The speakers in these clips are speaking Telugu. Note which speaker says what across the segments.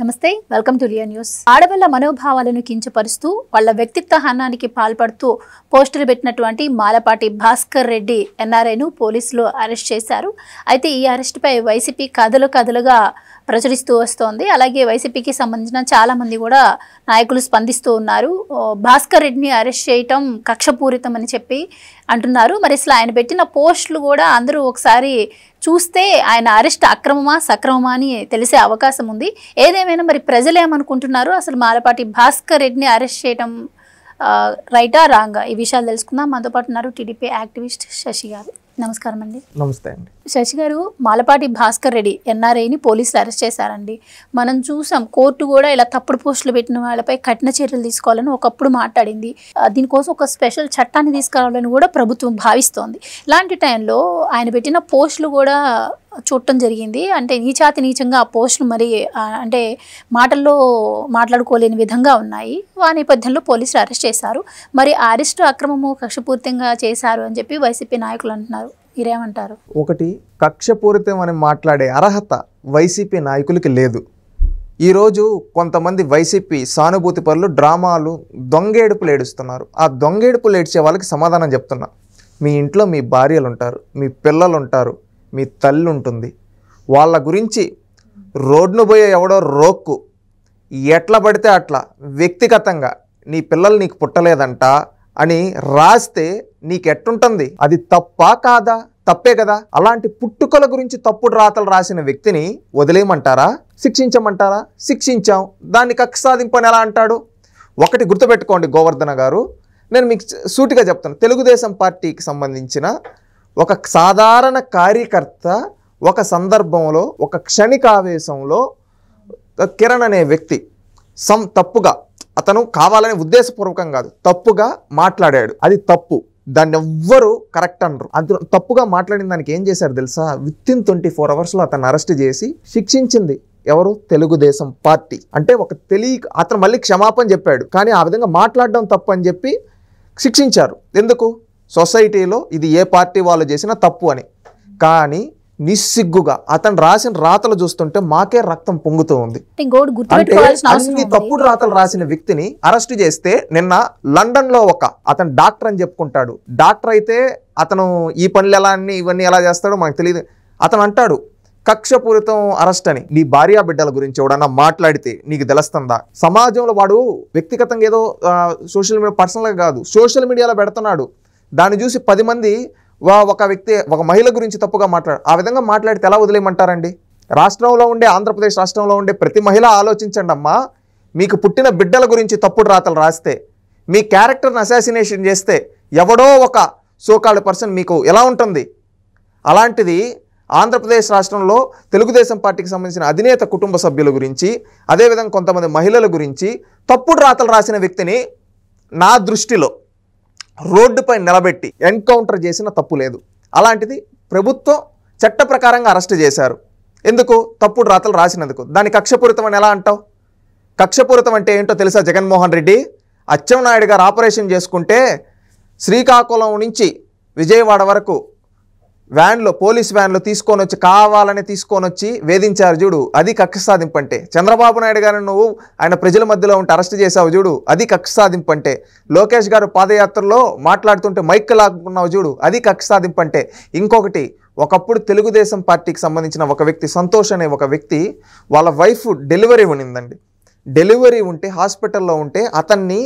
Speaker 1: నమస్తే, వెల్కమ్ టు రియా న్యూస్. ఆడవాళ్ల మనోభావాలను కించపరుస్తూ వాళ్ల వ్యక్తిత్వ హనానికి పాల్పడుతూ పోస్టులు పెట్టినటువంటి మాలపాటి భాస్కర్ రెడ్డి ఎన్ఆర్ఐను పోలీసులు అరెస్ట్ చేశారు. అయితే ఈ అరెస్టుపై వైసీపీ కథలుగా ప్రచురిస్తూ వస్తోంది. అలాగే వైసీపీకి సంబంధించిన చాలా మంది కూడా నాయకులు స్పందిస్తూ ఉన్నారు. భాస్కర్ రెడ్డిని అరెస్ట్ చేయటం కక్షపూరితం అని చెప్పి అంటున్నారు. మరి అసలు ఆయన పెట్టిన పోస్టులు కూడా అందరూ ఒకసారి చూస్తే ఆయన అరెస్ట్ అక్రమమా సక్రమమా అని తెలిసే అవకాశం ఉంది. ఏదేమైనా మరి ప్రజలు ఏమనుకుంటున్నారు, అసలు మాలపాటి భాస్కర్ రెడ్డిని అరెస్ట్ చేయడం రైటా రాంగా, ఈ విషయాలు తెలుసుకుందాం. మనతో పాటు ఉన్నారు టీడీపీ యాక్టివిస్ట్ శశి గారు. నమస్కారం అండి.
Speaker 2: నమస్తే అండి.
Speaker 1: శశి గారు, మాలపాటి భాస్కర్ రెడ్డి ఎన్ఆర్ఐని పోలీసులు అరెస్ట్ చేశారండి. మనం చూసాం, కోర్టు కూడా ఇలా తప్పుడు పోస్టులు పెట్టిన వాళ్ళపై కఠిన చర్యలు తీసుకోవాలని ఒకప్పుడు మాట్లాడింది. దీనికోసం ఒక స్పెషల్ చట్టాన్ని తీసుకురావాలని కూడా ప్రభుత్వం భావిస్తోంది. ఇలాంటి టైంలో ఆయన పెట్టిన పోస్టులు కూడా చూడటం జరిగింది. అంటే నీచంగా ఆ పోస్టులు మరి అంటే మాటల్లో మాట్లాడుకోలేని విధంగా ఉన్నాయి. ఆ నేపథ్యంలో పోలీసులు అరెస్ట్ చేశారు. మరి ఆ అరెస్టు అక్రమము కక్షపూరితంగా చేశారు అని చెప్పి వైసీపీ నాయకులు అంటున్నారు. మీరేమంటారు?
Speaker 2: ఒకటి, కక్షపూరితం అని మాట్లాడే అర్హత వైసీపీ నాయకులకి లేదు. ఈరోజు కొంతమంది వైసీపీ సానుభూతి పరులు డ్రామాలు దొంగేడుపులు ఏడుస్తున్నారు. ఆ దొంగేడుపులు ఏడ్చే వాళ్ళకి సమాధానం చెప్తున్నా. మీ ఇంట్లో మీ భార్యలు ఉంటారు, మీ పిల్లలు ఉంటారు, మీ తల్లి ఉంటుంది. వాళ్ళ గురించి రోడ్ను పోయే ఎవడో రోక్కు ఎట్లా పడితే అట్లా వ్యక్తిగతంగా నీ పిల్లలు నీకు పుట్టలేదంట అని రాస్తే నీకెట్టుంటుంది? అది తప్పా కాదా? తప్పే కదా. అలాంటి పుట్టుకల గురించి తప్పుడు రాతలు రాసిన వ్యక్తిని వదిలేయమంటారా, శిక్షించమంటారా? శిక్షించాం, దాన్ని కక్ష సాధింపని ఎలా అంటాడు? ఒకటి గుర్తుపెట్టుకోండి గోవర్ధన గారు, నేను మీకు సూటిగా చెప్తాను. తెలుగుదేశం పార్టీకి సంబంధించిన ఒక సాధారణ కార్యకర్త ఒక సందర్భంలో ఒక క్షణికావేశంలో కిరణ్ అనే వ్యక్తి తప్పుగా, అతను కావాలని ఉద్దేశపూర్వకం కాదు, తప్పుగా మాట్లాడాడు. అది తప్పు, దాన్ని ఎవ్వరు కరెక్ట్ అనరు. అది తప్పుగా మాట్లాడిన దానికి ఏం చేశారు తెలుసా? వితిన్ 24 అవర్స్లో అతను అరెస్ట్ చేసి శిక్షించింది ఎవరు? తెలుగుదేశం పార్టీ. అంటే ఒక అతను మళ్ళీ క్షమాపణ చెప్పాడు, కానీ ఆ విధంగా మాట్లాడడం తప్పు అని చెప్పి శిక్షించారు. ఎందుకు? సొసైటీలో ఇది ఏ పార్టీ వాళ్ళు చేసినా తప్పు అని. కానీ నిస్సిగ్గుగా అతను రాసిన రాతలు చూస్తుంటే మాకే రక్తం పొంగుతూ ఉంది. అంటే అన్ని తప్పుడు రాతలు రాసిన వ్యక్తిని అరెస్ట్ చేస్తే, నిన్న లండన్ లో అతను డాక్టర్ అని చెప్పుకుంటాడు. డాక్టర్ అయితే అతను ఈ పనులు ఇవన్నీ ఎలా చేస్తాడో మనకు తెలియదు. అతను అంటాడు కక్షపూరితం అరెస్ట్ అని. నీ భార్యా బిడ్డల గురించి ఎవడన్నా మాట్లాడితే నీకు తెలుస్తుందా? సమాజంలో వాడు వ్యక్తిగతంగా ఏదో సోషల్ మీడియా పర్సనల్గా కాదు, సోషల్ మీడియాలో పెడుతున్నాడు. దాన్ని చూసి 10 మంది ఒక వ్యక్తి ఒక మహిళ గురించి తప్పుగా ఆ విధంగా మాట్లాడితే ఎలా వదిలేయమంటారండి? రాష్ట్రంలో ఉండే, ఆంధ్రప్రదేశ్ రాష్ట్రంలో ఉండే ప్రతి మహిళ ఆలోచించండి అమ్మా. మీకు పుట్టిన బిడ్డల గురించి తప్పుడు రాతలు రాస్తే, మీ క్యారెక్టర్ని అసాసినేషన్ చేస్తే, ఎవడో ఒక సోకాల్డ్ పర్సన్ మీకు ఎలా ఉంటుంది? అలాంటిది ఆంధ్రప్రదేశ్ రాష్ట్రంలో తెలుగుదేశం పార్టీకి సంబంధించిన అధినేత కుటుంబ సభ్యుల గురించి, అదేవిధంగా కొంతమంది మహిళల గురించి తప్పుడు రాతలు రాసిన వ్యక్తిని నా దృష్టిలో రోడ్డుపై నిలబెట్టి ఎన్కౌంటర్ చేసిన తప్పు లేదు. అలాంటిది ప్రభుత్వం చట్ట ప్రకారంగా అరెస్ట్ చేశారు. ఎందుకు? తప్పుడు రాతలు రాసినందుకు. దాన్ని కక్షపూరితం అని ఎలా అంటావు? కక్షపూరితం అంటే ఏంటో తెలుసా? జగన్మోహన్ రెడ్డి అచ్చెన్నాయుడు గారు ఆపరేషన్ చేసుకుంటే శ్రీకాకుళం నుంచి విజయవాడ వరకు పోలీస్ వ్యాన్లో కావాలని తీసుకొని వచ్చి వేధించారు చూడు, అది కక్ష సాధింపు అంటే. చంద్రబాబు నాయుడు గారిని నువ్వు ఆయన ప్రజల మధ్యలో ఉంటే అరెస్ట్ చేసావు చూడు, అది కక్ష సాధింపు అంటే. లోకేష్ గారు పాదయాత్రలో మాట్లాడుతుంటే మైక్ లాక్కున్నావు చూడు, అది కక్ష సాధింపు అంటే. ఇంకొకటి, ఒకప్పుడు తెలుగుదేశం పార్టీకి సంబంధించిన ఒక వ్యక్తి, సంతోష్ అనే ఒక వ్యక్తి, వాళ్ళ వైఫ్ డెలివరీ ఉన్నిందండి. డెలివరీ ఉంటే హాస్పిటల్లో ఉంటే అతన్ని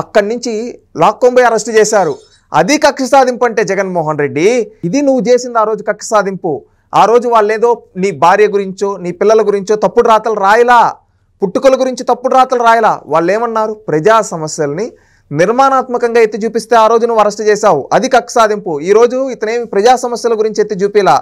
Speaker 2: అక్కడి నుంచి లాక్కొంపోయి అరెస్ట్ చేశారు. అది కక్ష సాధింపు అంటే జగన్మోహన్ రెడ్డి. ఇది నువ్వు చేసింది ఆ రోజు కక్ష సాధింపు. ఆ రోజు వాళ్ళేదో నీ భార్య గురించో నీ పిల్లల గురించో తప్పుడు రాతలు రాయలా, పుట్టుకల గురించి తప్పుడు రాతలు రాయలా. వాళ్ళు ఏమన్నారు? ప్రజా సమస్యల్ని నిర్మాణాత్మకంగా ఎత్తి చూపిస్తే ఆ రోజు నువ్వు అరెస్ట్ చేశావు, అది కక్ష సాధింపు. ఈరోజు ఇతనేమి ప్రజా సమస్యల గురించి ఎత్తి చూపిలా.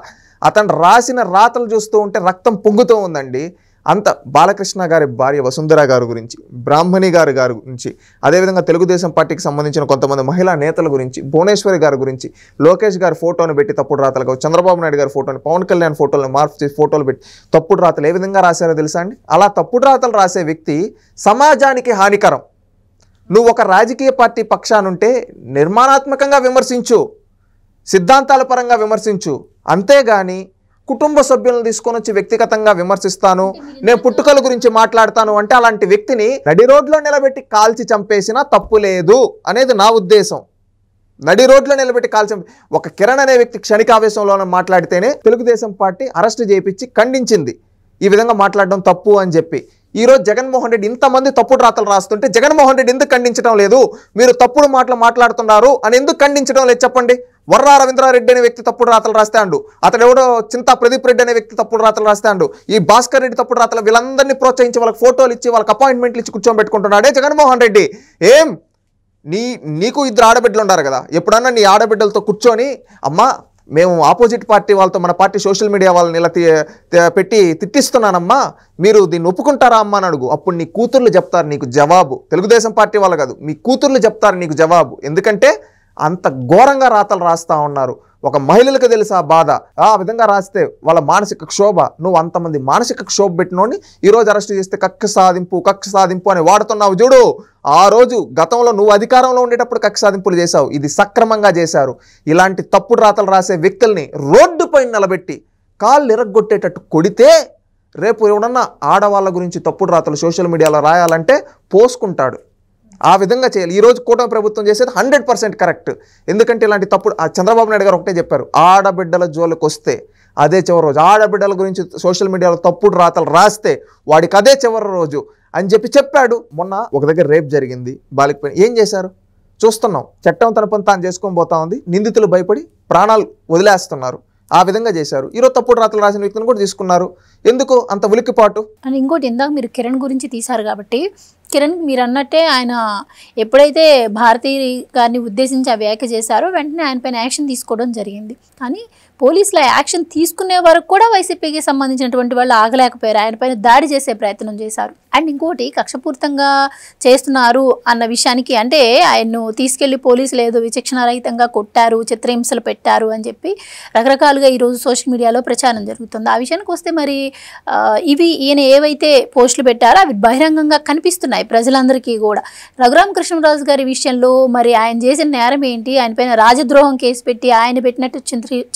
Speaker 2: అతను రాసిన రాతలు చూస్తూ ఉంటే రక్తం పొంగుతూ ఉందండి. అంత బాలకృష్ణ గారి భార్య వసుంధర గారి గురించి, బ్రాహ్మణి గారి గురించి, అదేవిధంగా తెలుగుదేశం పార్టీకి సంబంధించిన కొంతమంది మహిళా నేతల గురించి, భువనేశ్వరి గారి గురించి, లోకేష్ గారి ఫోటోను పెట్టి తప్పుడు రాతలు కావచ్చు, చంద్రబాబు నాయుడు గారి ఫోటోని, పవన్ కళ్యాణ్ ఫోటోలను మార్పు చేసి ఫోటోలు పెట్టి తప్పుడు రాతలు ఏ విధంగా రాశారో తెలుసా అండి? అలా తప్పుడు రాతలు రాసే వ్యక్తి సమాజానికి హానికరం. నువ్వు ఒక రాజకీయ పార్టీ పక్షానుంటే నిర్మాణాత్మకంగా విమర్శించు, సిద్ధాంతాల పరంగా విమర్శించు, అంతేగాని కుటుంబ సభ్యులను తీసుకొని వచ్చి వ్యక్తిగతంగా విమర్శిస్తాను, నేను పుట్టుకల గురించి మాట్లాడతాను అంటే అలాంటి వ్యక్తిని నడి రోడ్లో నిలబెట్టి కాల్చి చంపేసినా తప్పు లేదు అనేది నా ఉద్దేశం. నడి రోడ్లో నిలబెట్టి కాల్చి ఒక కిరణ్ అనే వ్యక్తి క్షణికావేశంలో మాట్లాడితేనే తెలుగుదేశం పార్టీ అరెస్ట్ చేయించి ఖండించింది ఈ విధంగా మాట్లాడడం తప్పు అని చెప్పి. ఈరోజు జగన్మోహన్ రెడ్డి ఇంతమంది తప్పుడు రాతలు రాస్తుంటే జగన్మోహన్ రెడ్డి ఎందుకు ఖండించడం లేదు? మీరు తప్పుడు మాటలు మాట్లాడుతున్నారు అని ఎందుకు ఖండించడం లేదు చెప్పండి. వర్రా రవీంద్రారెడ్డి అనే వ్యక్తి తప్పుడు రాతలు రాస్తాడు, అతడు ఎవడో చింతా ప్రదీప్ రెడ్డి అనే వ్యక్తి తప్పుడు రాతలు రాస్తాడు, ఈ భాస్కర్ రెడ్డి తప్పుడు రాతలు, వీళ్ళందరినీ ప్రోత్సహించి వాళ్ళకి ఫోటోలు ఇచ్చి వాళ్ళకి అపాయింట్మెంట్లు ఇచ్చి కూర్చోబెట్టుకుంటున్నాడే జగన్మోహన్ రెడ్డి. ఏం నీకు ఇద్దరు ఆడబిడ్డలు ఉన్నారు కదా, ఎప్పుడన్నా నీ ఆడబిడ్డలతో కూర్చొని అమ్మా మేము ఆపోజిట్ పార్టీ వాళ్ళతో మన పార్టీ సోషల్ మీడియా వాళ్ళని ఇలా పెట్టి తిట్టిస్తున్నానమ్మా, మీరు దీన్ని ఒప్పుకుంటారా అమ్మా అని అడుగు. అప్పుడు నీ కూతుర్లు చెప్తారు నీకు జవాబు. తెలుగుదేశం పార్టీ వాళ్ళు కాదు, మీ కూతుర్లు చెప్తారు నీకు జవాబు. ఎందుకంటే అంత ఘోరంగా రాతలు రాస్తా ఉన్నారు. ఒక మహిళలకు తెలుసా బాధ? ఆ విధంగా రాస్తే వాళ్ళ మానసిక క్షోభ. నువ్వు అంతమంది మానసిక క్షోభ పెట్టినోని ఈరోజు అరెస్ట్ చేస్తే కక్ష సాధింపు అని వాడుతున్నావు చూడు. ఆ రోజు గతంలో నువ్వు అధికారంలో ఉండేటప్పుడు కక్ష సాధింపులు చేశావు, ఇది సక్రమంగా చేశారు. ఇలాంటి తప్పుడు రాతలు రాసే వ్యక్తుల్ని రోడ్డు పైన నిలబెట్టి కాళ్ళు ఇరగ్గొట్టేటట్టు కొడితే రేపు ఎవడన్నా ఆడవాళ్ళ గురించి తప్పుడు రాతలు సోషల్ మీడియాలో రాయాలంటే పోసుకుంటాడు. ఆ విధంగా చేయాలి. ఈరోజు కూటమి ప్రభుత్వం చేసేది 100% కరెక్ట్. ఎందుకంటే ఇలాంటి తప్పుడు చంద్రబాబు నాయుడు గారు ఒకటే చెప్పారు, ఆడబిడ్డల జోలికి వస్తే అదే చివరి రోజు. ఆడబిడ్డల గురించి సోషల్ మీడియాలో తప్పుడు రాతలు రాస్తే వాడికి అదే చివరి రోజు అని చెప్పాడు. మొన్న ఒక దగ్గర రేప్ జరిగింది, బాలికపైన ఏం చేశారు చూస్తున్నాం. చట్టం తన పని తాను చేసుకొని పోతా ఉంది, నిందితులు భయపడి ప్రాణాలు వదిలేస్తున్నారు. ఆ విధంగా చేశారు. ఈరోజు తప్పుడు రాతలు రాసిన వ్యక్తిని కూడా తీసుకున్నారు. ఎందుకు అంత ఉలిక్కిపాటు?
Speaker 1: అని ఇంకోటి ఇందాక మీరు కిరణ్ గురించి తీశారు కాబట్టి, కిరణ్ మీరు అన్నట్టే ఆయన ఎప్పుడైతే భారతీ గారిని ఉద్దేశించి ఆ వ్యాఖ్య చేశారో వెంటనే ఆయన పైన యాక్షన్ తీసుకోవడం జరిగింది. కానీ పోలీసుల యాక్షన్ తీసుకునే వరకు కూడా వైసీపీకి సంబంధించినటువంటి వాళ్ళు ఆగలేకపోయారు, ఆయన పైన దాడి చేసే ప్రయత్నం చేశారు. అండ్ ఇంకోటి కక్షపూరితంగా చేస్తున్నారు అన్న విషయానికి, అంటే ఆయన్ను తీసుకెళ్లి పోలీసులు ఏదో విచక్షణారహితంగా కొట్టారు, చిత్రహింసలు పెట్టారు అని చెప్పి రకరకాలుగా ఈరోజు సోషల్ మీడియాలో ప్రచారం జరుగుతుంది. ఆ విషయానికి వస్తే మరి ఇవి ఈయన ఏవైతే పోస్టులు పెట్టారో అవి బహిరంగంగా కనిపిస్తున్నాయి ప్రజలందరికీ కూడా. రఘురామకృష్ణరాజు గారి విషయంలో మరి ఆయన చేసిన నేరం ఏంటి? ఆయన పైన రాజద్రోహం కేసు పెట్టి ఆయన పెట్టినట్టు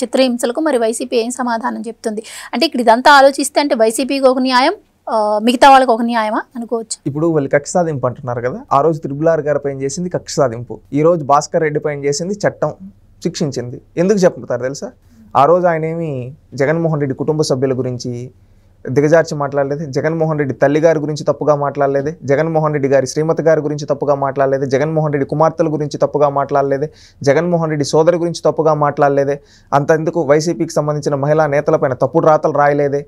Speaker 1: చిత్రహింసలకు మరి వైసీపీ ఏం సమాధానం చెప్తుంది? అంటే ఇక్కడ ఇదంతా ఆలోచిస్తే అంటే వైసీపీకి ఒక న్యాయం, మిగతా వాళ్ళకి ఒక న్యాయమా అనుకోవచ్చు.
Speaker 2: ఇప్పుడు వాళ్ళు కక్ష సాధింపు అంటున్నారు కదా, ఆ రోజు త్రిపుల్ గారి పైన చేసింది కక్ష సాధింపు, ఈ రోజు భాస్కర్ రెడ్డి పైన చేసింది చట్టం శిక్షించింది. ఎందుకు చెప్తారు తెలుసా? ఆ రోజు ఆయన ఏమి జగన్మోహన్ రెడ్డి కుటుంబ సభ్యుల గురించి దిగజార్చి మాట్లాడలేదు, జగన్మోహన్ రెడ్డి తల్లి గారి గురించి తప్పుగా మాట్లాడలేదు, జగన్మోహన్ రెడ్డి గారి శ్రీమతి గారి గురించి తప్పుగా మాట్లాడలేదు, జగన్మోహన్ రెడ్డి కుమార్తెల గురించి తప్పుగా మాట్లాడలేదు, జగన్మోహన్ రెడ్డి సోదరి గురించి తప్పుగా మాట్లాడలేదే. అంతెందుకు వైసీపీకి సంబంధించిన మహిళా నేతలపైన తప్పుడు రాతలు రాయలేదే,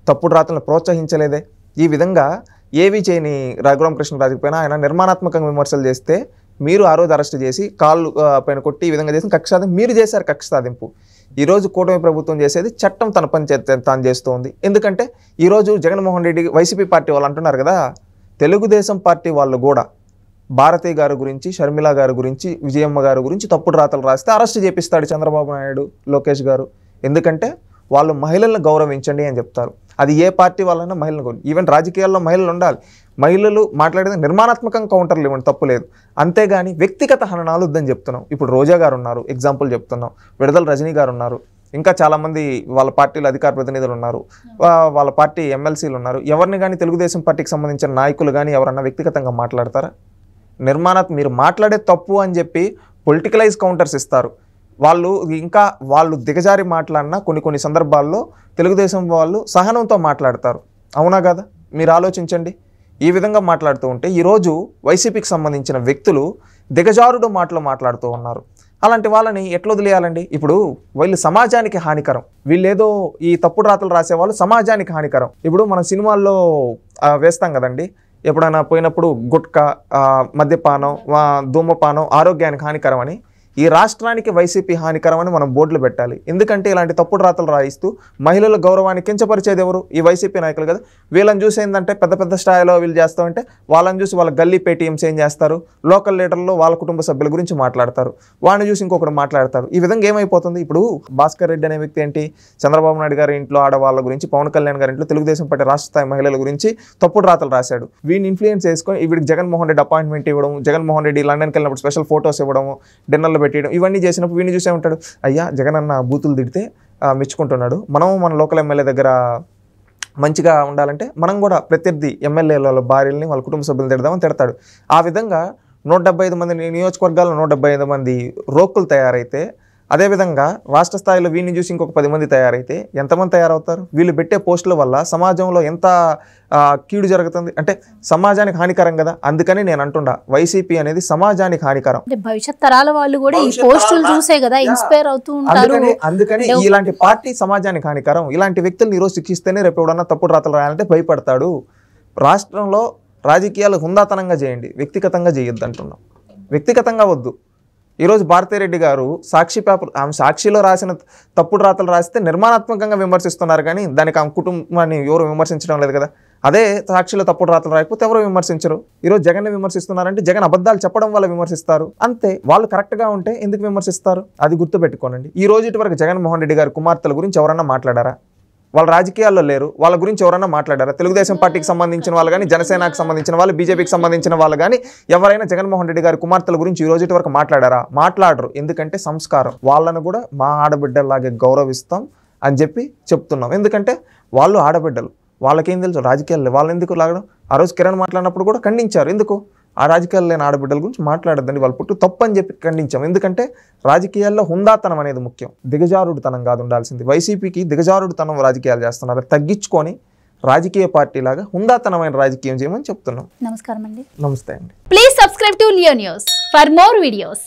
Speaker 2: తప్పుడు రాతలను ప్రోత్సహించలేదే. ఈ విధంగా ఏవి చేయని రఘురామకృష్ణరాజు పైన ఆయన నిర్మాణాత్మకంగా విమర్శలు చేస్తే మీరు ఆ రోజు అరెస్ట్ చేసి కాళ్ళు పైన కొట్టి ఈ విధంగా చేసిన కక్ష సాధింపు మీరు చేశారు. కక్ష సాధింపు ఈరోజు కూటమి ప్రభుత్వం చేసేది చట్టం తన పని తాను చేస్తుంది. ఎందుకంటే ఈరోజు జగన్మోహన్ రెడ్డి వైసీపీ పార్టీ వాళ్ళు అంటున్నారు కదా, తెలుగుదేశం పార్టీ వాళ్ళు కూడా భారతి గారి గురించి, షర్మిల గారి గురించి, విజయమ్మ గారి గురించి తప్పుడు రాతలు రాస్తే అరెస్ట్ చేపిస్తాడు చంద్రబాబు నాయుడు, లోకేష్ గారు. ఎందుకంటే వాళ్ళు మహిళలను గౌరవించండి అని చెప్తారు. అది ఏ పార్టీ వాళ్ళైనా మహిళలను గౌరవం. ఈవెన్ రాజకీయాల్లో మహిళలు ఉండాలి, మహిళలు మాట్లాడేది నిర్మాణాత్మకంగా కౌంటర్లు ఇవ్వండి, తప్పులేదు. అంతేగాని వ్యక్తిగత హననాలు వద్దని చెప్తున్నాం. ఇప్పుడు రోజా గారు ఉన్నారు, ఎగ్జాంపుల్ చెప్తున్నాం, విడుదల రజనీ గారు ఉన్నారు, ఇంకా చాలామంది వాళ్ళ పార్టీలో అధికార ప్రతినిధులు ఉన్నారు, వాళ్ళ పార్టీ ఎమ్మెల్సీలు ఉన్నారు. ఎవరిని కానీ తెలుగుదేశం పార్టీకి సంబంధించిన నాయకులు కానీ ఎవరన్నా వ్యక్తిగతంగా మాట్లాడతారా? మీరు మాట్లాడే తప్పు అని చెప్పి పొలిటికలైజ్ కౌంటర్స్ ఇస్తారు. వాళ్ళు దిగజారి మాట్లాడినా కొన్ని సందర్భాల్లో తెలుగుదేశం వాళ్ళు సహనంతో మాట్లాడతారు. అవునా కదా? మీరు ఆలోచించండి. ఈ విధంగా మాట్లాడుతూ ఉంటే ఈరోజు వైసీపీకి సంబంధించిన వ్యక్తులు దిగజారుడు మాటలు మాట్లాడుతూ ఉన్నారు. అలాంటి వాళ్ళని ఎట్లా వదిలేయాలండి? ఇప్పుడు వీళ్ళు సమాజానికి హానికరం, వీళ్ళేదో ఈ తప్పుడు రాతలు రాసేవాళ్ళు సమాజానికి హానికరం. ఇప్పుడు మనం సినిమాల్లో వేస్తాం కదండి, ఎప్పుడైనా పోయినప్పుడు గుట్కా, మద్యపానం, ధూమపానం ఆరోగ్యానికి హానికరం అని. ఈ రాష్ట్రానికి వైసీపీ హానికరం అని మనం బోర్డులు పెట్టాలి. ఎందుకంటే ఇలాంటి తప్పుడు రాతలు రాయిస్తూ మహిళల గౌరవాన్ని కించపరిచేది ఎవరు? ఈ వైసీపీ నాయకులు కదా. వీళ్ళని చూసి ఏంటంటే పెద్ద స్థాయిలో వీళ్ళు చేస్తామంటే వాళ్ళని చూసి వాళ్ళ గల్లీ పేటీఎంస్ ఏం చేస్తారు, లోకల్ లీడర్లు వాళ్ళ కుటుంబ సభ్యుల గురించి మాట్లాడతారు, వాళ్ళని చూసి ఇంకొకరు మాట్లాడతారు. ఈ విధంగా ఏమైపోతుంది? ఇప్పుడు భాస్కర్ రెడ్డి అనే వ్యక్తి ఏంటి, చంద్రబాబు నాయుడు గారి ఇంట్లో ఆడవాళ్ళ గురించి, పవన్ కళ్యాణ్ గారి ఇంట్లో తెలుగుదేశం పార్టీ రాష్ట్ర స్థాయి మహిళల గురించి తప్పుడు రాతలు రాశాడు. వీడిని ఇన్ఫ్లుయెన్స్ చేసుకొని వీడికి జగన్మోహన్ రెడ్డి అపాయింట్మెంట్ ఇవ్వడం, జగన్మోహన్ రెడ్డి లండన్కి వెళ్ళినప్పుడు స్పెషల్ ఫోటోస్ ఇవ్వడము, డిన్నర్లు ట్విట్టర్లో పెట్టేయడం ఇవన్నీ చేసినప్పుడు వీడిని చూసే ఉంటాడు, అయ్యా జగన్ అన్న బూతులు తిడితే మెచ్చుకుంటున్నాడు, మనం మన లోకల్ ఎమ్మెల్యే దగ్గర మంచిగా ఉండాలంటే మనం కూడా ప్రత్యర్థి ఎమ్మెల్యేల భార్యల్ని వాళ్ళ కుటుంబ సభ్యులు తిడదామని తిడతాడు. ఆ విధంగా 175 మంది నియోజకవర్గాల్లో 175 మంది రోక్కులు తయారైతే, అదేవిధంగా రాష్ట్ర స్థాయిలో వీడిని చూసి ఇంకొక 10 మంది తయారైతే ఎంతమంది తయారవుతారు? వీళ్ళు పెట్టే పోస్టుల వల్ల సమాజంలో ఎంత కీడు జరుగుతుంది అంటే సమాజానికి హానికరం కదా. అందుకని నేను అంటుండా వైసీపీ అనేది సమాజానికి హానికరం.
Speaker 1: భవిష్యత్ తరాల వాళ్ళు కూడా ఈ పోస్టులు చూసే కదా ఇన్స్పైర్ అవుతూ ఉంటారు.
Speaker 2: అందుకని ఇలాంటి పార్టీ సమాజానికి హానికరం. ఇలాంటి వ్యక్తులను ఈరోజు శిక్షిస్తేనే రేపు ఎవడన్నా తప్పుడు రాతలు రాయాలంటే భయపడతాడు. రాష్ట్రంలో రాజకీయాలు హుందాతనంగా చేయండి, వ్యక్తిగతంగా చేయొద్దు అంటున్నాం. వ్యక్తిగతంగా వద్దు. ఈరోజు భారతిరెడ్డి గారు సాక్షి పేపర్, ఆమె సాక్షిలో రాసిన తప్పుడు రాతలు రాస్తే నిర్మాణాత్మకంగా విమర్శిస్తున్నారు, కానీ దానికి ఆమె కుటుంబాన్ని ఎవరు విమర్శించడం లేదు కదా. అదే సాక్షిలో తప్పుడు రాతలు రాకపోతే ఎవరు విమర్శించరు. ఈరోజు జగన్ని విమర్శిస్తున్నారంటే జగన్ అబద్ధాలు చెప్పడం వల్ల విమర్శిస్తారు అంతే. వాళ్ళు కరెక్ట్గా ఉంటే ఎందుకు విమర్శిస్తారు? అది గుర్తుపెట్టుకోనండి. ఈ రోజు ఇటు వరకు జగన్మోహన్ రెడ్డి గారి కుమార్తెల గురించి ఎవరన్నా మాట్లాడారా? వాళ్ళు రాజకీయాల్లో లేరు, వాళ్ళ గురించి ఎవరైనా మాట్లాడారా? తెలుగుదేశం పార్టీకి సంబంధించిన వాళ్ళు కానీ, జనసేనకు సంబంధించిన వాళ్ళు, బీజేపీకి సంబంధించిన వాళ్ళు కానీ ఎవరైనా జగన్మోహన్ రెడ్డి గారి కుమార్తెల గురించి ఈ రోజు వరకు మాట్లాడారా? మాట్లాడరు. ఎందుకంటే సంస్కారం. వాళ్ళను కూడా మా ఆడబిడ్డలాగే గౌరవిస్తాం అని చెప్పి చెప్తున్నాం. ఎందుకంటే వాళ్ళు ఆడబిడ్డలు, వాళ్ళకేం తెలుసు రాజకీయాలు. వాళ్ళు ఎందుకు లాగడం? ఆ రోజు కిరణ్ మాట్లాడినప్పుడు కూడా ఖండించారు. ఎందుకు? ఆ రాజకీయాలు లేని ఆడబిడ్డల గురించి మాట్లాడద్దండి, వాళ్ళు పుట్టు తప్పు అని చెప్పి ఖండించాం. ఎందుకంటే రాజకీయాల్లో హుందాతనం అనేది ముఖ్యం, దిగజారుడుతనం కాదు ఉండాల్సింది. వైసీపీకి దిగజారుడుతనం రాజకీయాలు చేస్తున్నారు. తగ్గించుకొని రాజకీయ పార్టీలాగా హుందాతనమైన రాజకీయం చేయమని చెప్తున్నాం.
Speaker 1: నమస్కారం అండి.
Speaker 2: నమస్తే అండి.
Speaker 1: Please subscribe to Leo news for more videos.